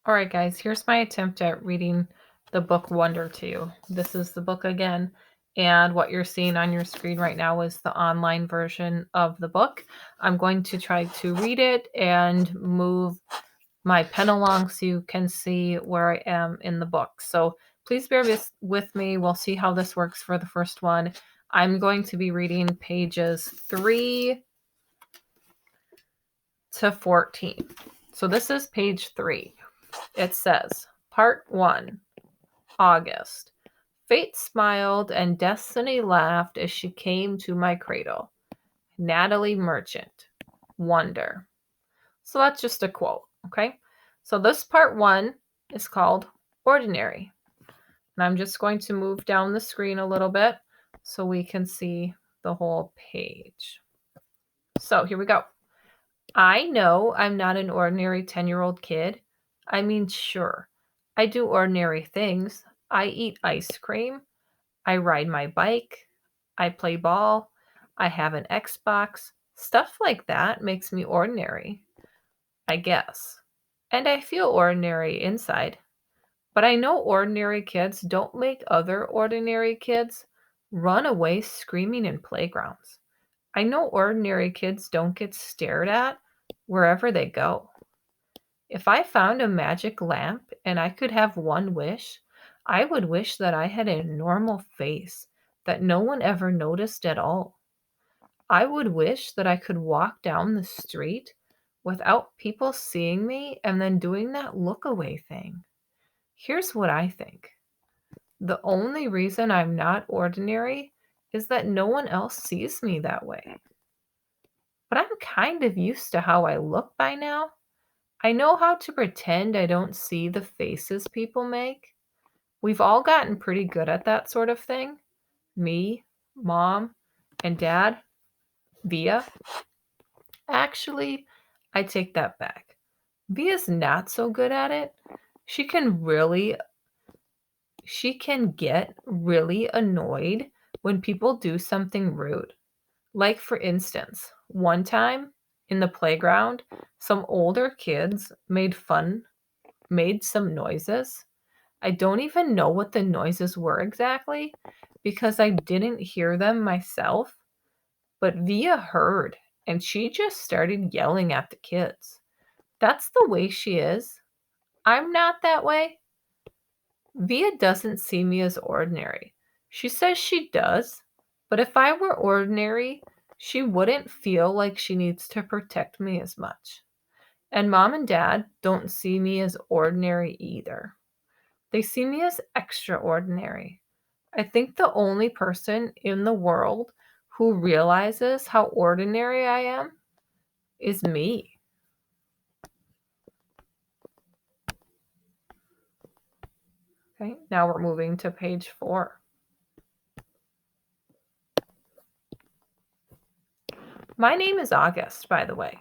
All right, guys, here's my attempt at reading the book Wonder to you. This is the book again, and what you're seeing on your screen right now is the online version of the book. I'm going to try to read it and move my pen along so you can see where I am in the book. So please bear with me. We'll see how this works for the first one. I'm going to be reading pages 3 to 14. So this is page 3. It says, Part 1, August. Fate smiled and destiny laughed as she came to my cradle. Natalie Merchant, Wonder. So that's just a quote, okay? So this part 1 is called Ordinary. And I'm just going to move down the screen a little bit so we can see the whole page. So here we go. I know I'm not an ordinary 10-year-old kid. I mean, sure, I do ordinary things. I eat ice cream. I ride my bike. I play ball. I have an Xbox. Stuff like that makes me ordinary, I guess. And I feel ordinary inside. But I know ordinary kids don't make other ordinary kids run away screaming in playgrounds. I know ordinary kids don't get stared at wherever they go. If I found a magic lamp and I could have one wish, I would wish that I had a normal face that no one ever noticed at all. I would wish that I could walk down the street without people seeing me and then doing that look away thing. Here's what I think. The only reason I'm not ordinary is that no one else sees me that way. But I'm kind of used to how I look by now. I know how to pretend I don't see the faces people make. We've all gotten pretty good at that sort of thing. Me, Mom, and Dad, Via. Actually, I take that back. Via's not so good at it. She can get really annoyed when people do something rude. Like, for instance, one time in the playground, some older kids made some noises. I don't even know what the noises were exactly because I didn't hear them myself, but Via heard and she just started yelling at the kids. That's the way she is. I'm not that way. Via doesn't see me as ordinary. She says she does, but if I were ordinary, she wouldn't feel like she needs to protect me as much. And Mom and Dad don't see me as ordinary either. They see me as extraordinary. I think the only person in the world who realizes how ordinary I am is me. Okay, now we're moving to page 4. My name is August, by the way.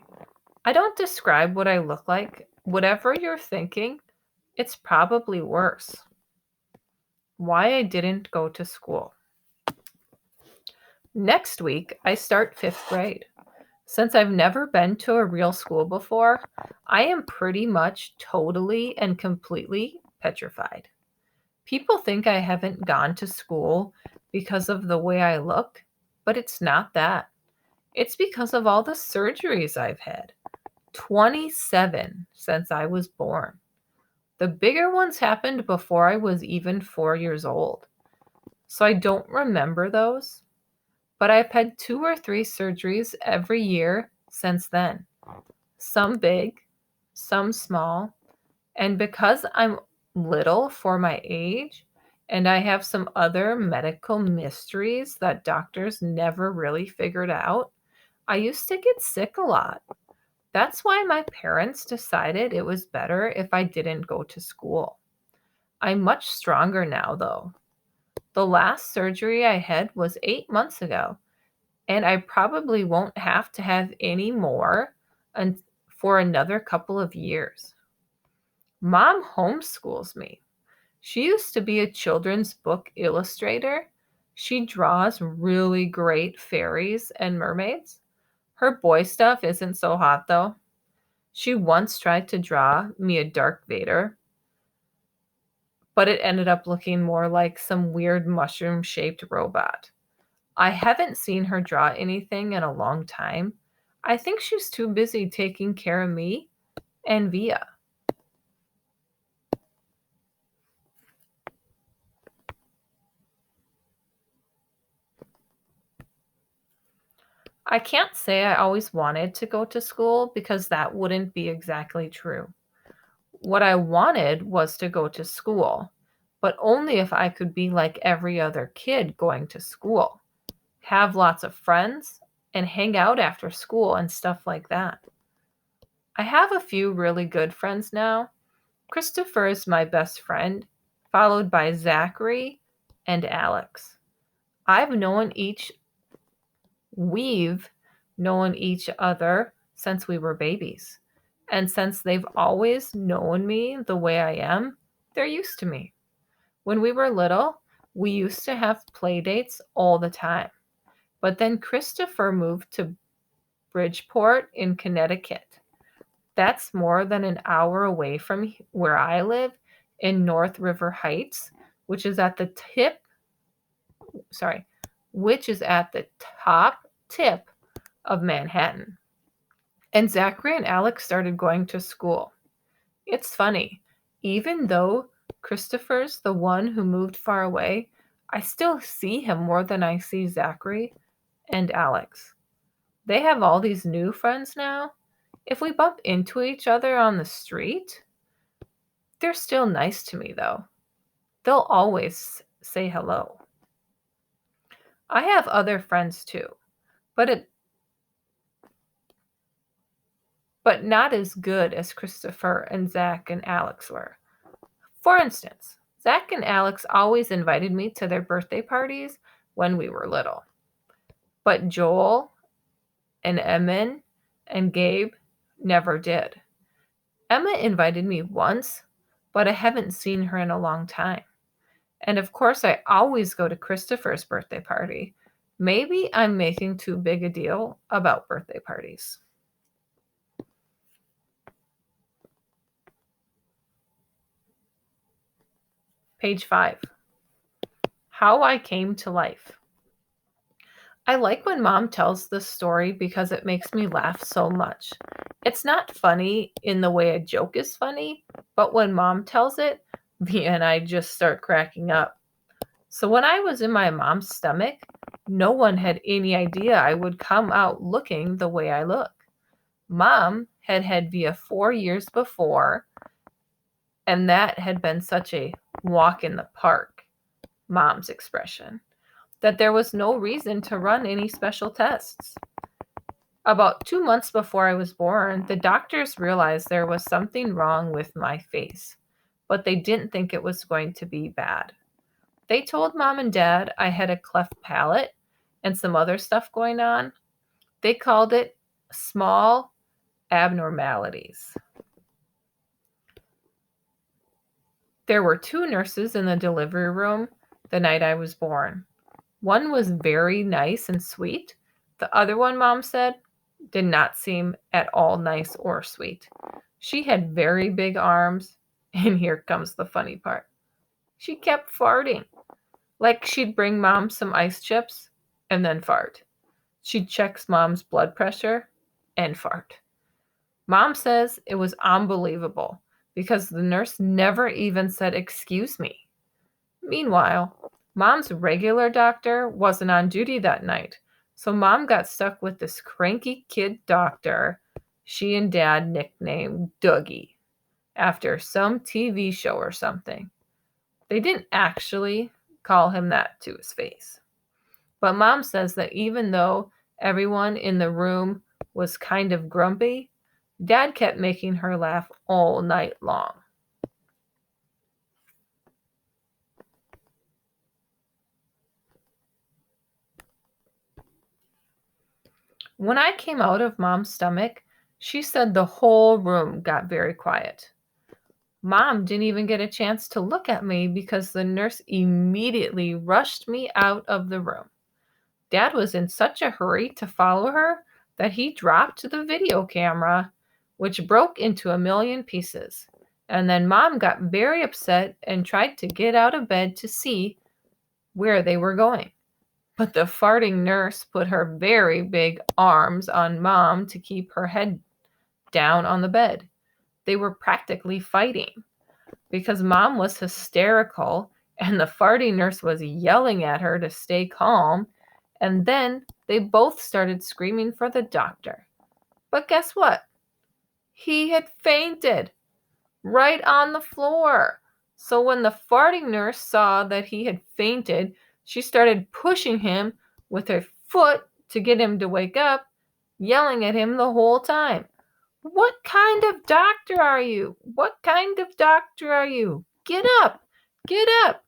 I don't describe what I look like. Whatever you're thinking, it's probably worse. Why I didn't go to school. Next week, I start 5th grade. Since I've never been to a real school before, I am pretty much totally and completely petrified. People think I haven't gone to school because of the way I look, but it's not that. It's because of all the surgeries I've had. 27 since I was born. The bigger ones happened before I was even 4 years old. So I don't remember those, but I've had 2 or 3 surgeries every year since then. Some big, some small, and because I'm little for my age, and I have some other medical mysteries that doctors never really figured out, I used to get sick a lot. That's why my parents decided it was better if I didn't go to school. I'm much stronger now, though. The last surgery I had was 8 months ago, and I probably won't have to have any more for another couple of years. Mom homeschools me. She used to be a children's book illustrator. She draws really great fairies and mermaids. Her boy stuff isn't so hot, though. She once tried to draw me a Darth Vader, but it ended up looking more like some weird mushroom-shaped robot. I haven't seen her draw anything in a long time. I think she's too busy taking care of me and Via. I can't say I always wanted to go to school because that wouldn't be exactly true. What I wanted was to go to school, but only if I could be like every other kid going to school, have lots of friends, and hang out after school and stuff like that. I have a few really good friends now. Christopher is my best friend, followed by Zachary and Alex. I've known each We've known each other since we were babies. And since they've always known me the way I am, they're used to me. When we were little, we used to have play dates all the time. But then Christopher moved to Bridgeport in Connecticut. That's more than an hour away from where I live in North River Heights, which is at the tip, sorry, which is at the top tip of Manhattan. And Zachary and Alex started going to school. It's funny, even though Christopher's the one who moved far away, I still see him more than I see Zachary and Alex. They have all these new friends now. If we bump into each other on the street, they're still nice to me though. They'll always say hello. I have other friends too, but not as good as Christopher and Zach and Alex were. For instance, Zach and Alex always invited me to their birthday parties when we were little. But Joel and Emin and Gabe never did. Emma invited me once, but I haven't seen her in a long time. And of course, I always go to Christopher's birthday party. Maybe I'm making too big a deal about birthday parties. Page 5. How I Came to Life. I like when Mom tells this story because it makes me laugh so much. It's not funny in the way a joke is funny, but when Mom tells it, Via and I just start cracking up. So when I was in my mom's stomach, no one had any idea I would come out looking the way I look. Mom had had Via 4 years before, and that had been such a walk in the park, Mom's expression, that there was no reason to run any special tests. About 2 months before I was born, the doctors realized there was something wrong with my face, but they didn't think it was going to be bad. They told Mom and Dad I had a cleft palate and some other stuff going on. They called it small abnormalities. There were 2 nurses in the delivery room the night I was born. One was very nice and sweet. The other one, Mom said, did not seem at all nice or sweet. She had very big arms, and here comes the funny part. She kept farting. Like she'd bring Mom some ice chips and then fart. She'd check Mom's blood pressure and fart. Mom says it was unbelievable because the nurse never even said, "Excuse me." Meanwhile, Mom's regular doctor wasn't on duty that night, so Mom got stuck with this cranky kid doctor she and Dad nicknamed Dougie after some TV show or something. They didn't actually call him that to his face. But Mom says that even though everyone in the room was kind of grumpy, Dad kept making her laugh all night long. When I came out of Mom's stomach, she said the whole room got very quiet. Mom didn't even get a chance to look at me because the nurse immediately rushed me out of the room. Dad was in such a hurry to follow her that he dropped the video camera which broke into a million pieces. And then Mom got very upset and tried to get out of bed to see where they were going. But the farting nurse put her very big arms on Mom to keep her head down on the bed. They were practically fighting because Mom was hysterical and the farting nurse was yelling at her to stay calm. And then they both started screaming for the doctor. But guess what? He had fainted right on the floor. So when the farting nurse saw that he had fainted, she started pushing him with her foot to get him to wake up, yelling at him the whole time. What kind of doctor are you? What kind of doctor are you? Get up! Get up!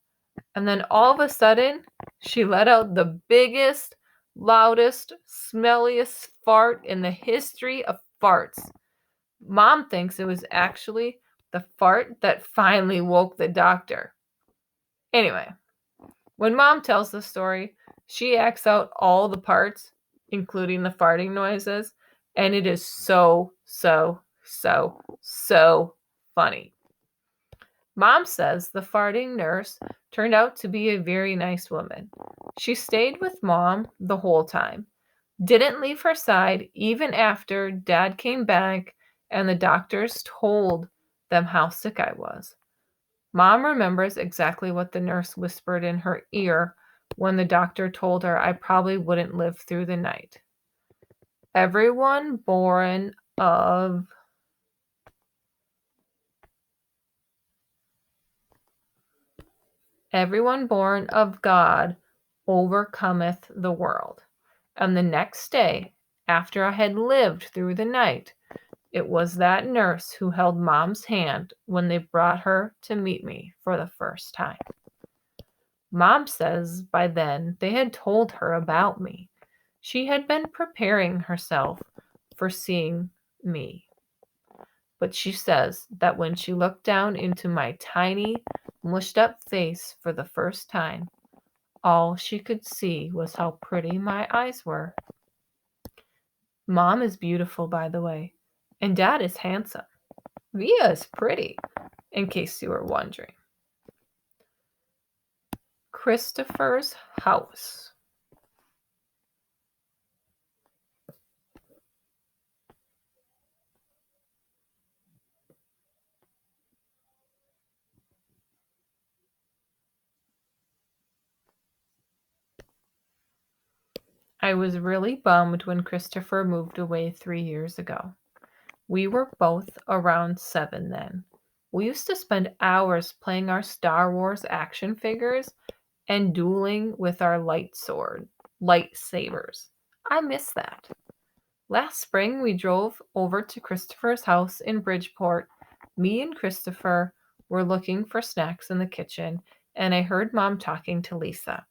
And then all of a sudden, she let out the biggest, loudest, smelliest fart in the history of farts. Mom thinks it was actually the fart that finally woke the doctor. Anyway, when Mom tells the story, she acts out all the parts, including the farting noises, and it is so funny. Mom says the farting nurse turned out to be a very nice woman. She stayed with Mom the whole time, didn't leave her side even after Dad came back and the doctors told them how sick I was. Mom remembers exactly what the nurse whispered in her ear when the doctor told her I probably wouldn't live through the night. Everyone born of God overcometh the world. And the next day, after I had lived through the night, it was that nurse who held Mom's hand when they brought her to meet me for the first time. Mom says by then they had told her about me. She had been preparing herself for seeing me. But she says that when she looked down into my tiny, mushed up face for the first time, all she could see was how pretty my eyes were. Mom is beautiful, by the way, and Dad is handsome. Via is pretty, in case you were wondering. Christopher's house. I was really bummed when Christopher moved away 3 years ago. We were both around 7 then. We used to spend hours playing our Star Wars action figures and dueling with our lightsabers. I miss that. Last spring, we drove over to Christopher's house in Bridgeport. Me and Christopher were looking for snacks in the kitchen, and I heard Mom talking to Lisa,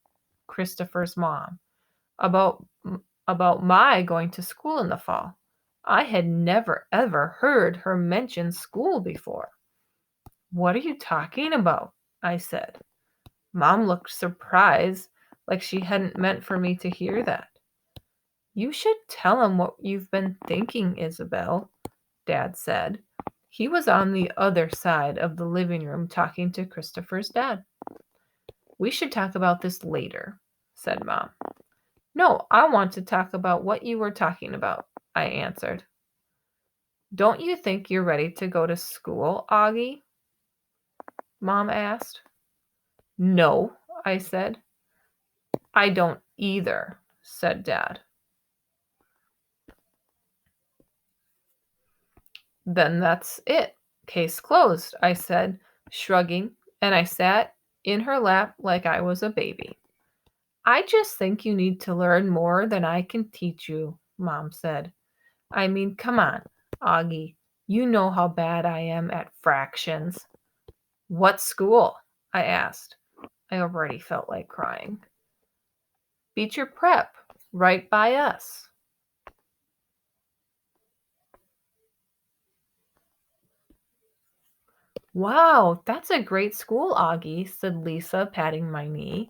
Christopher's mom, about my going to school in the fall. I had never ever heard her mention school before. What are you talking about? I said. Mom looked surprised, like she hadn't meant for me to hear that. You should tell him what you've been thinking, Isabel, Dad said. He was on the other side of the living room talking to Christopher's dad. We should talk about this later, said Mom. No, I want to talk about what you were talking about, I answered. Don't you think you're ready to go to school, Augie? Mom asked. No, I said. I don't either, said Dad. Then that's it. Case closed, I said, shrugging, and I sat in her lap like I was a baby. I just think you need to learn more than I can teach you, Mom said. I mean, come on, Augie. You know how bad I am at fractions. What school? I asked. I already felt like crying. Beecher Prep, right by us. Wow, that's a great school, Augie, said Lisa, patting my knee.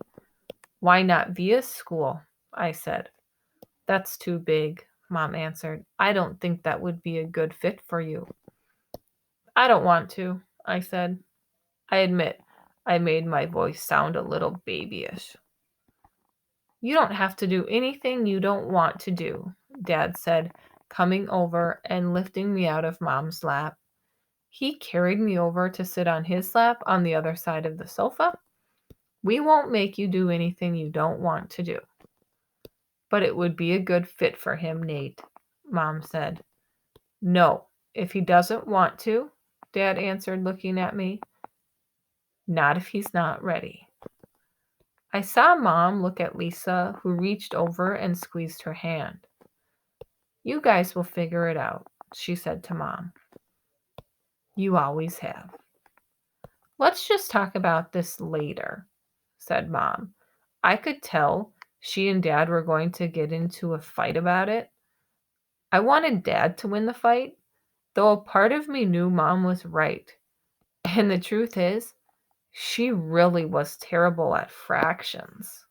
Why not Via School? I said. That's too big, Mom answered. I don't think that would be a good fit for you. I don't want to, I said. I admit I made my voice sound a little babyish. You don't have to do anything you don't want to do, Dad said, coming over and lifting me out of Mom's lap. He carried me over to sit on his lap on the other side of the sofa. We won't make you do anything you don't want to do. But it would be a good fit for him, Nate, Mom said. No, if he doesn't want to, Dad answered, looking at me. Not if he's not ready. I saw Mom look at Lisa, who reached over and squeezed her hand. You guys will figure it out, she said to Mom. You always have. Let's just talk about this later, said Mom. I could tell she and Dad were going to get into a fight about it. I wanted Dad to win the fight, though a part of me knew Mom was right. And the truth is, she really was terrible at fractions.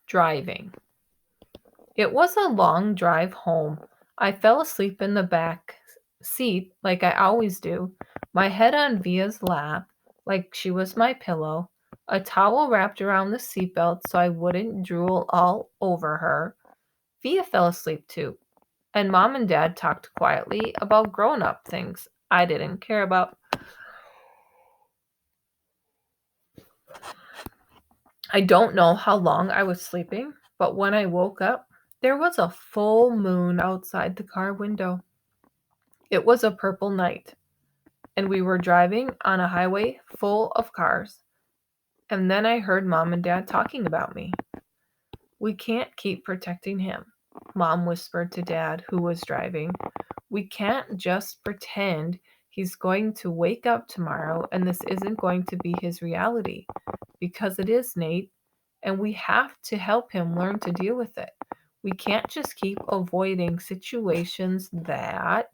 Driving. It was a long drive home. I fell asleep in the back seat like I always do, my head on Via's lap like she was my pillow, a towel wrapped around the seatbelt so I wouldn't drool all over her. Via fell asleep too, and Mom and Dad talked quietly about grown-up things I didn't care about. I don't know how long I was sleeping, but when I woke up, there was a full moon outside the car window. It was a purple night, and we were driving on a highway full of cars. And then I heard Mom and Dad talking about me. We can't keep protecting him, Mom whispered to Dad, who was driving. We can't just pretend he's going to wake up tomorrow and this isn't going to be his reality. Because it is, Nate, and we have to help him learn to deal with it. We can't just keep avoiding situations that...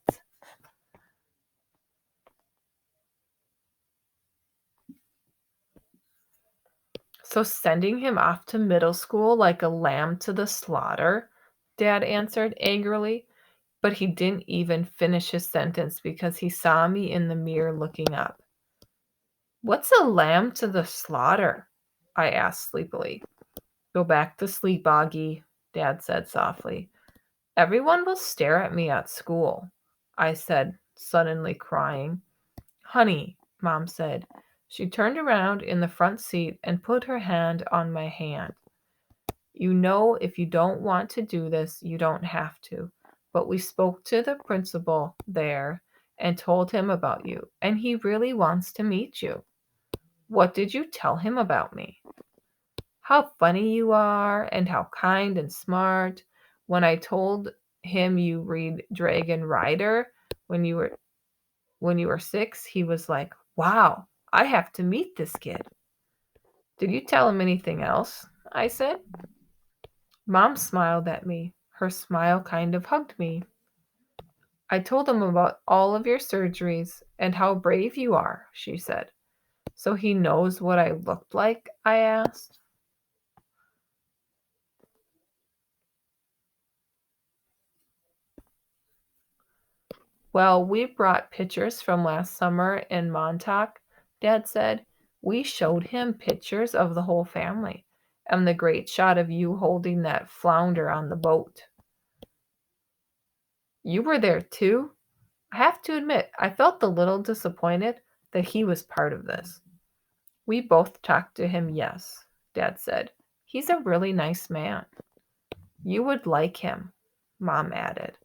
So sending him off to middle school like a lamb to the slaughter? Dad answered angrily, but he didn't even finish his sentence because he saw me in the mirror looking up. What's a lamb to the slaughter? I asked sleepily. Go back to sleep, Augie, Dad said softly. Everyone will stare at me at school, I said, suddenly crying. Honey, Mom said. She turned around in the front seat and put her hand on my hand. You know, if you don't want to do this, you don't have to. But we spoke to the principal there and told him about you, and he really wants to meet you. What did you tell him about me? How funny you are and how kind and smart. When I told him you read Dragon Rider when you were 6, he was like, "Wow, I have to meet this kid." Did you tell him anything else? I said. Mom smiled at me. Her smile kind of hugged me. I told him about all of your surgeries and how brave you are, she said. So he knows what I looked like? I asked. Well, we brought pictures from last summer in Montauk, Dad said. We showed him pictures of the whole family and the great shot of you holding that flounder on the boat. You were there too? I have to admit, I felt a little disappointed that he was part of this. We both talked to him, yes, Dad said. He's a really nice man. You would like him, Mom added.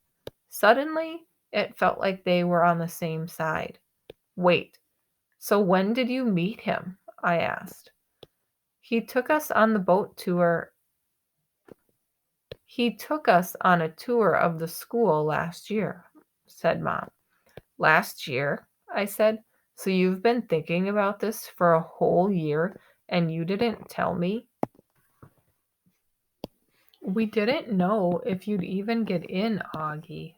Suddenly, it felt like they were on the same side. Wait, so when did you meet him? I asked. He took us on the boat tour. He took us on a tour of the school last year, said Mom. Last year, I said. So you've been thinking about this for a whole year and you didn't tell me? We didn't know if you'd even get in, Augie,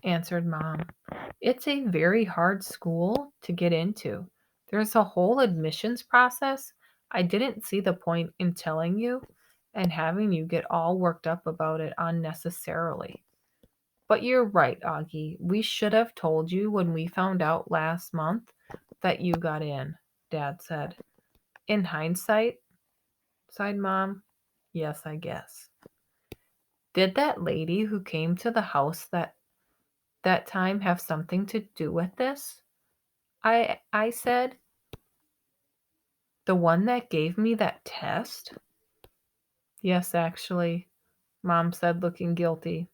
answered Mom. It's a very hard school to get into. There's a whole admissions process. I didn't see the point in telling you and having you get all worked up about it unnecessarily. But you're right, Augie. We should have told you when we found out last month that you got in, Dad said. In hindsight, sighed Mom, yes, I guess. Did that lady who came to the house that time have something to do with this? I said, the one that gave me that test? Yes, actually, Mom said, looking guilty.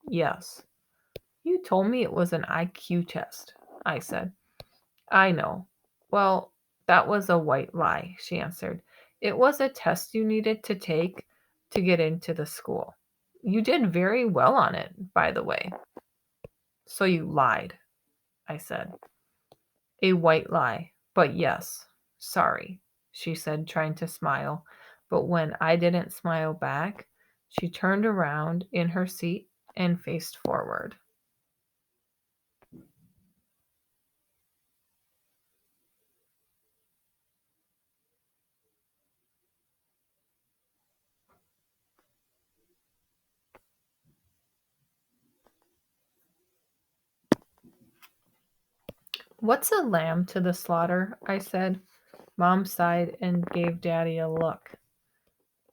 Yes. You told me it was an IQ test, I said. I know. Well, that was a white lie, she answered. It was a test you needed to take to get into the school. You did very well on it, by the way. So you lied, I said. A white lie. But yes, sorry, she said, trying to smile. But when I didn't smile back, she turned around in her seat and faced forward. What's a lamb to the slaughter? I said. Mom sighed and gave Daddy a look.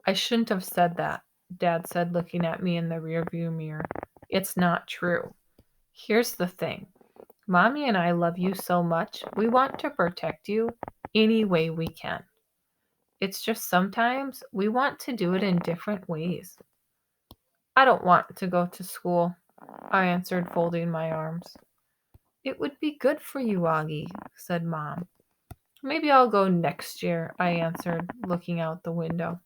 I shouldn't have said that, Dad said, looking at me in the rearview mirror. It's not true. Here's the thing. Mommy and I love you so much, we want to protect you any way we can. It's just sometimes we want to do it in different ways. I don't want to go to school, I answered, folding my arms. It would be good for you, Augie, said Mom. Maybe I'll go next year, I answered, looking out the window.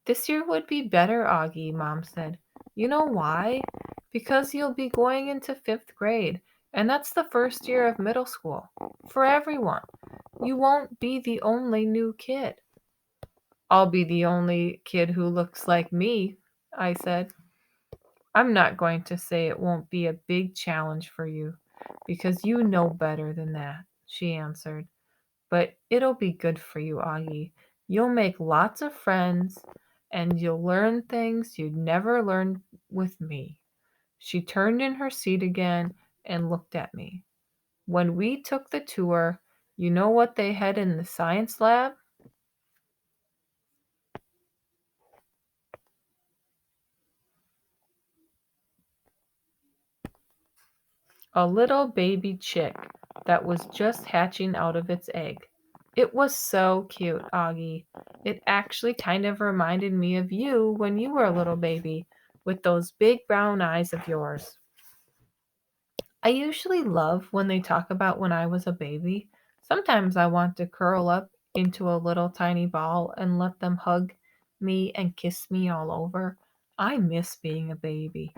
This year would be better, Augie, Mom said. You know why? Because you'll be going into fifth grade, and that's the first year of middle school. For everyone. You won't be the only new kid. I'll be the only kid who looks like me, I said. I'm not going to say it won't be a big challenge for you, because you know better than that, she answered. But it'll be good for you, Augie. You'll make lots of friends, and you'll learn things you'd never learn with me. She turned in her seat again and looked at me. When we took the tour, you know what they had in the science lab? A little baby chick that was just hatching out of its egg. It was so cute, Augie. It actually kind of reminded me of you when you were a little baby, with those big brown eyes of yours. I usually love when they talk about when I was a baby. Sometimes I want to curl up into a little tiny ball and let them hug me and kiss me all over. I miss being a baby.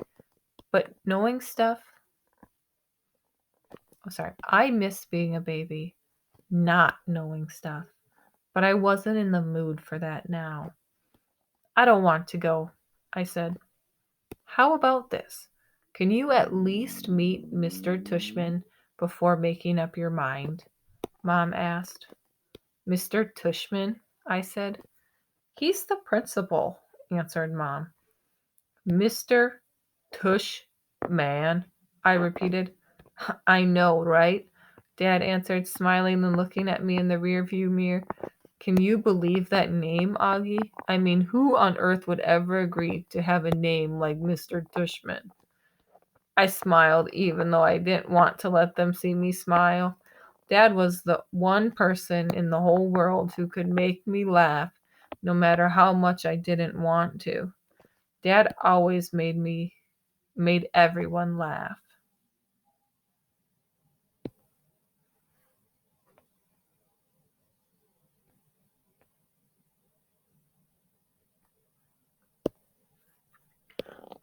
But knowing stuff, I miss being a baby, not knowing stuff. But I wasn't in the mood for that now. I don't want to go, I said. How about this? Can you at least meet Mr. Tushman before making up your mind? Mom asked. Mr. Tushman, I said. He's the principal, answered Mom. Mr. Tushman, I repeated. I know, right? Dad answered, smiling and looking at me in the rearview mirror. Can you believe that name, Augie? I mean, who on earth would ever agree to have a name like Mr. Tushman? I smiled, even though I didn't want to let them see me smile. Dad was the one person in the whole world who could make me laugh, no matter how much I didn't want to. Dad always made everyone laugh.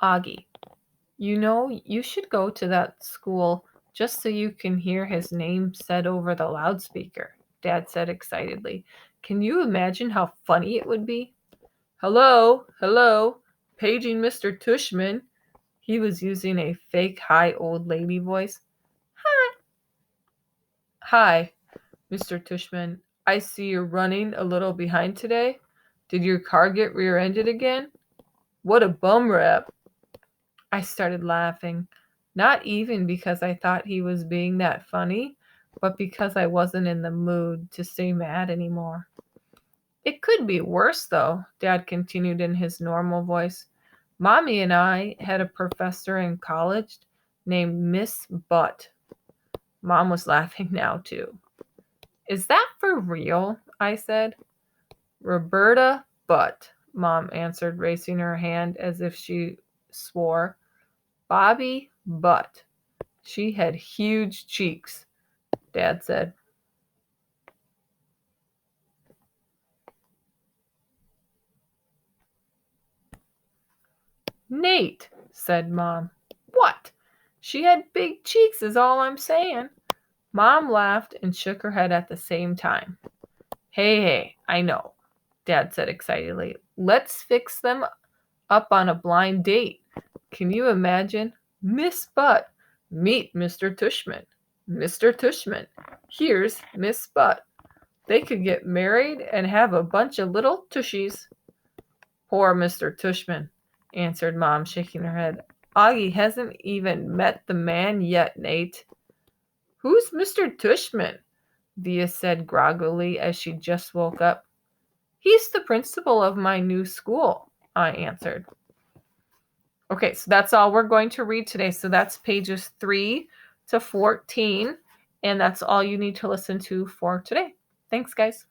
Augie, you know, you should go to that school just so you can hear his name said over the loudspeaker, Dad said excitedly. Can you imagine how funny it would be? Hello, hello, paging Mr. Tushman. He was using a fake high old lady voice. Hi. Mr. Tushman, I see you're running a little behind today. Did your car get rear-ended again? What a bum rap. I started laughing, not even because I thought he was being that funny, but because I wasn't in the mood to stay mad anymore. It could be worse, though, Dad continued in his normal voice. Mommy and I had a professor in college named Miss Butt. Mom was laughing now, too. Is that for real? I said. Roberta Butt, Mom answered, raising her hand as if she swore. Bobby Butt. She had huge cheeks, Dad said. Nate, said Mom. What? She had big cheeks is all I'm saying. Mom laughed and shook her head at the same time. Hey, I know, Dad said excitedly. Let's fix them up on a blind date. Can you imagine? Miss Butt, meet Mr. Tushman. Mr. Tushman, here's Miss Butt. They could get married and have a bunch of little tushies. Poor Mr. Tushman, answered Mom, shaking her head. Augie hasn't even met the man yet, Nate. Who's Mr. Tushman? Via said groggily as she just woke up. He's the principal of my new school, I answered. Okay, so that's all we're going to read today. So that's pages 3 to 14, and that's all you need to listen to for today. Thanks, guys.